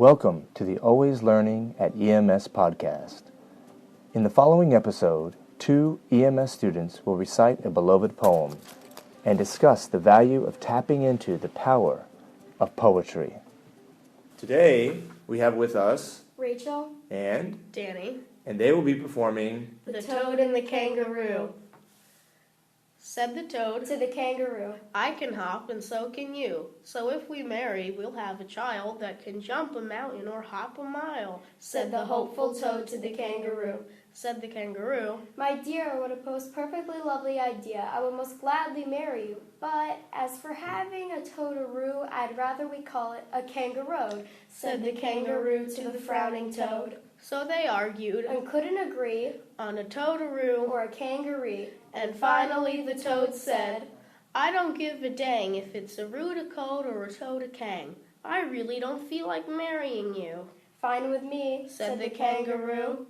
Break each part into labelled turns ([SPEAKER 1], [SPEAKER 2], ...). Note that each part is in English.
[SPEAKER 1] Welcome to the Always Learning at EMS podcast. In the following episode, 2 EMS students will recite a beloved poem and discuss the value of tapping into the power of poetry. Today, we have with us
[SPEAKER 2] Rachel
[SPEAKER 1] and
[SPEAKER 2] Danny,
[SPEAKER 1] and they will be performing
[SPEAKER 2] the Toad and the Kangaroo. Said the toad
[SPEAKER 3] to the kangaroo,
[SPEAKER 2] I can hop and so can you. So if we marry, we'll have a child that can jump a mountain or hop a mile.
[SPEAKER 3] said the hopeful toad to the kangaroo.
[SPEAKER 2] Said the kangaroo,
[SPEAKER 3] My dear, what a most perfectly lovely idea. I would most gladly marry you. But as for having a toadaroo, I'd rather we call it a kangaroo,
[SPEAKER 2] said the kangaroo to the frowning toad. So they argued
[SPEAKER 3] and couldn't agree
[SPEAKER 2] on a toadaroo
[SPEAKER 3] or a kangaroo.
[SPEAKER 2] And finally the toad said, I don't give a dang if it's a roo-da-coat or a toad-a-kang. I really don't feel like marrying you,
[SPEAKER 3] Fine with me,
[SPEAKER 2] said the kangaroo.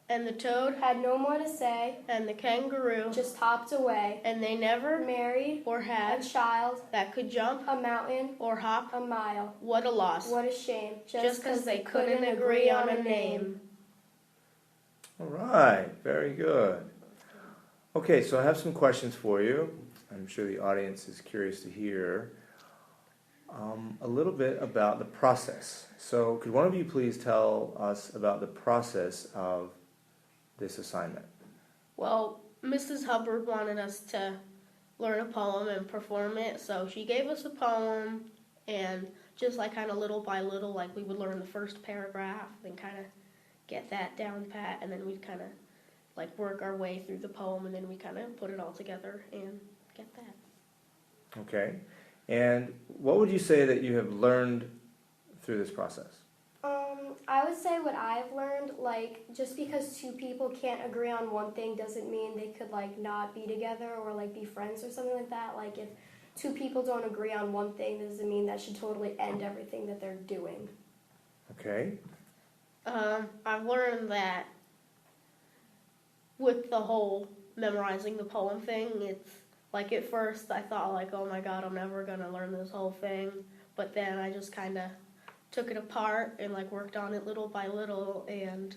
[SPEAKER 2] And the toad
[SPEAKER 3] had no more to say,
[SPEAKER 2] and the kangaroo
[SPEAKER 3] just hopped away.
[SPEAKER 2] and they never
[SPEAKER 3] Married
[SPEAKER 2] or
[SPEAKER 3] a
[SPEAKER 2] had
[SPEAKER 3] child,
[SPEAKER 2] that could jump
[SPEAKER 3] a mountain,
[SPEAKER 2] or hop.
[SPEAKER 3] a mile.
[SPEAKER 2] What a loss.
[SPEAKER 3] What a shame,
[SPEAKER 2] Just because they couldn't agree on a name.
[SPEAKER 1] All right, very good. Okay, so I have some questions for you. I'm sure the audience is curious to hear a little bit about the process. So could one of you please tell us about the process of this assignment?
[SPEAKER 2] Well, Mrs. Hubbard wanted us to learn a poem and perform it, so she gave us a poem, and just like kind of little by little, like we would learn the first paragraph and kind of get that down pat, and then we'd kind of like work our way through the poem, and then we kind of put it all together and get that.
[SPEAKER 1] Okay. And what would you say that you have learned through this process?
[SPEAKER 3] I would say what I've learned, like, just because two people can't agree on one thing doesn't mean they could, like, not be together or, like, be friends or something like that. Like, if two people don't agree on one thing, doesn't mean that should totally end everything that they're doing.
[SPEAKER 1] Okay.
[SPEAKER 2] I've learned that with the whole memorizing the poem thing, it's like at first I thought like, oh my god, I'm never going to learn this whole thing. But then I just kind of took it apart and like worked on it little by little, and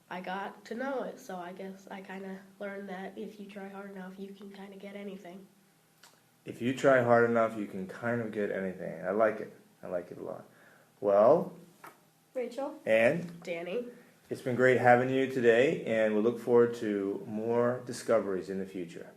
[SPEAKER 2] I got to know it. So I guess I kind of learned that if you try hard enough, you can kind of get anything.
[SPEAKER 1] If you try hard enough, you can kind of get anything. I like it. I like it a lot. Well,
[SPEAKER 3] Rachel?
[SPEAKER 1] and
[SPEAKER 2] Danny?
[SPEAKER 1] it's been great having you today, and we look forward to more discoveries in the future.